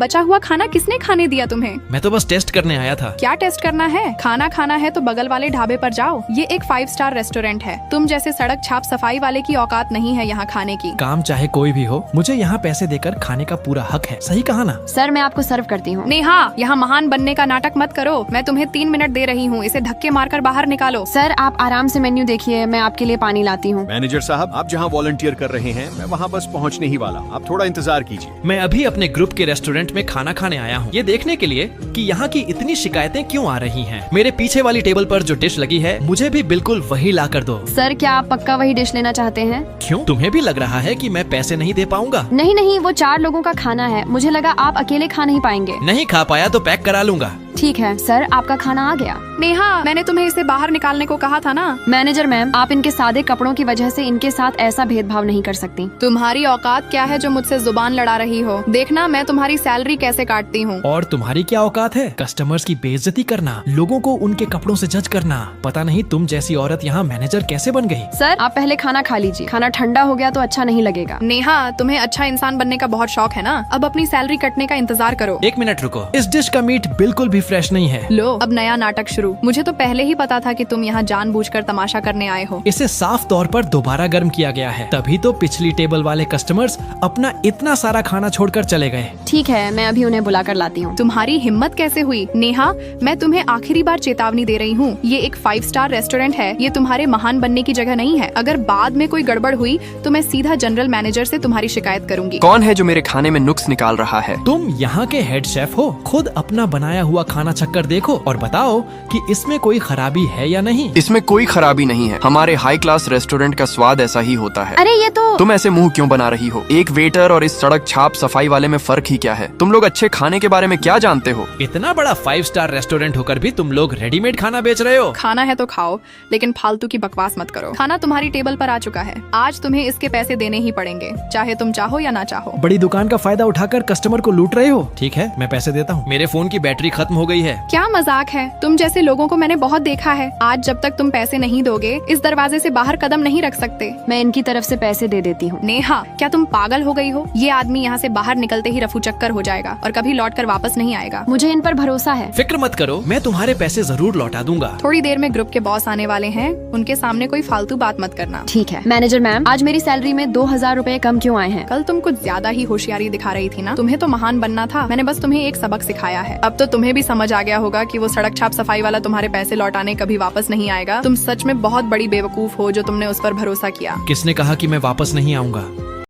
बचा हुआ खाना किसने खाने दिया तुम्हें? मैं तो बस टेस्ट करने आया था। क्या टेस्ट करना है? खाना खाना है तो बगल वाले ढाबे पर जाओ। ये एक 5 स्टार रेस्टोरेंट है। तुम जैसे सड़क छाप सफाई वाले की औकात नहीं है यहाँ खाने की। काम चाहे कोई भी हो, मुझे यहाँ पैसे देकर खाने का पूरा हक है। सही कहा ना? सर मैं आपको सर्व करती हूँ। नेहा, यहाँ महान बनने का नाटक मत करो। मैं तुम्हें 3 मिनट दे रही हूँ, इसे धक्के मारकर बाहर निकालो। सर आप आराम से मेन्यू देखिए, मैं आपके लिए पानी लाती हूँ। मैनेजर साहब, आप जहाँ वॉलंटियर कर रहे हैं मैं वहाँ बस पहुँचने ही वाला, आप थोड़ा इंतजार कीजिए। मैं अभी अपने ग्रुप के रेस्टोरेंट में खाना खाने आया हूँ, ये देखने के लिए कि यहाँ की इतनी शिकायतें क्यों आ रही हैं। मेरे पीछे वाली टेबल पर जो डिश लगी है मुझे भी बिल्कुल वही ला कर दो। सर क्या आप पक्का वही डिश लेना चाहते हैं? क्यों, तुम्हें भी लग रहा है कि मैं पैसे नहीं दे पाऊंगा? नहीं नहीं, वो 4 लोगों का खाना है, मुझे लगा आप अकेले खा नहीं पाएंगे। नहीं खा पाया तो पैक करा लूंगा। ठीक है सर, आपका खाना आ गया। नेहा, मैंने तुम्हें इसे बाहर निकालने को कहा था ना। मैनेजर मैम, आप इनके सादे कपड़ों की वजह से इनके साथ ऐसा भेदभाव नहीं कर सकती। तुम्हारी औकात क्या है जो मुझसे जुबान लड़ा रही हो? देखना मैं तुम्हारी सैलरी कैसे काटती हूँ। और तुम्हारी क्या औकात है कस्टमर्स की बेइज्जती करना, लोगों को उनके कपड़ों से जज करना। पता नहीं तुम जैसी औरत यहाँ मैनेजर कैसे बन गई। सर आप पहले खाना खा लीजिए, खाना ठंडा हो गया तो अच्छा नहीं लगेगा। नेहा, तुम्हें अच्छा इंसान बनने का बहुत शौक है ना, अब अपनी सैलरी कटने का इंतजार करो। 1 मिनट रुको, इस डिश का मीट बिल्कुल भी फ्रेश नहीं है। लो, अब नया नाटक शुरू। मुझे तो पहले ही पता था कि तुम यहाँ जानबूझकर तमाशा करने आए हो। इसे साफ तौर पर दोबारा गर्म किया गया है, तभी तो पिछली टेबल वाले कस्टमर्स अपना इतना सारा खाना छोड़कर चले गए। ठीक है, मैं अभी उन्हें बुला कर लाती हूँ। तुम्हारी हिम्मत कैसे हुई? नेहा, मैं तुम्हें आखिरी बार चेतावनी दे रही हूँ, ये एक 5 स्टार रेस्टोरेंट है, ये तुम्हारे महान बनने की जगह नहीं है। अगर बाद में कोई गड़बड़ हुई तो मैं सीधा जनरल मैनेजर से तुम्हारी शिकायत करूंगी। कौन है जो मेरे खाने में नुक्स निकाल रहा है? तुम यहाँ के हेड शेफ हो, खुद अपना बनाया हुआ खाना चक्कर देखो और बताओ कि इसमें कोई खराबी है या नहीं। इसमें कोई खराबी नहीं है, हमारे हाई क्लास रेस्टोरेंट का स्वाद ऐसा ही होता है। अरे ये तो तुम ऐसे मुंह क्यों बना रही हो? एक वेटर और इस सड़क छाप सफाई वाले में फर्क ही क्या है? तुम लोग अच्छे खाने के बारे में क्या जानते हो? इतना बड़ा 5 स्टार रेस्टोरेंट होकर भी तुम लोग रेडीमेड खाना बेच रहे हो। खाना है तो खाओ, लेकिन फालतू की बकवास मत करो। खाना तुम्हारी टेबल पर आ चुका है, आज तुम्हें इसके पैसे देने ही पड़ेंगे, चाहे तुम चाहो या ना चाहो। बड़ी दुकान का फायदा उठाकर कस्टमर को लूट रहे हो। ठीक है, मैं पैसे देता हूँ। मेरे फोन की बैटरी खत्म हो गई है। क्या मजाक है? तुम जैसे लोगों को मैंने बहुत देखा है। आज जब तक तुम पैसे नहीं दोगे इस दरवाजे से बाहर कदम नहीं रख सकते। मैं इनकी तरफ से पैसे दे देती हूँ। नेहा, क्या तुम पागल हो गई हो? ये आदमी यहाँ से बाहर निकलते ही रफू चक्कर हो जाएगा और कभी लौट कर वापस नहीं आएगा। मुझे इन पर भरोसा है। फिक्र मत करो, मैं तुम्हारे पैसे जरूर लौटा दूंगा। थोड़ी देर में ग्रुप के बॉस आने वाले हैं, उनके सामने कोई फालतू बात मत करना। ठीक है। मैनेजर मैम, आज मेरी सैलरी में 2000 रूपए कम क्यों आए हैं? कल तुम कुछ ज्यादा ही होशियारी दिखा रही थी ना। तुम्हें तो महान बनना था, मैंने बस तुम्हें एक सबक सिखाया है। अब तो तुम्हें भी समझ आ गया होगा कि वो सड़क छाप सफाई वाला तुम्हारे पैसे लौटाने कभी वापस नहीं आएगा। तुम सच में बहुत बड़ी बेवकूफ हो जो तुमने उस पर भरोसा किया। किसने कहा कि मैं वापस नहीं आऊंगा?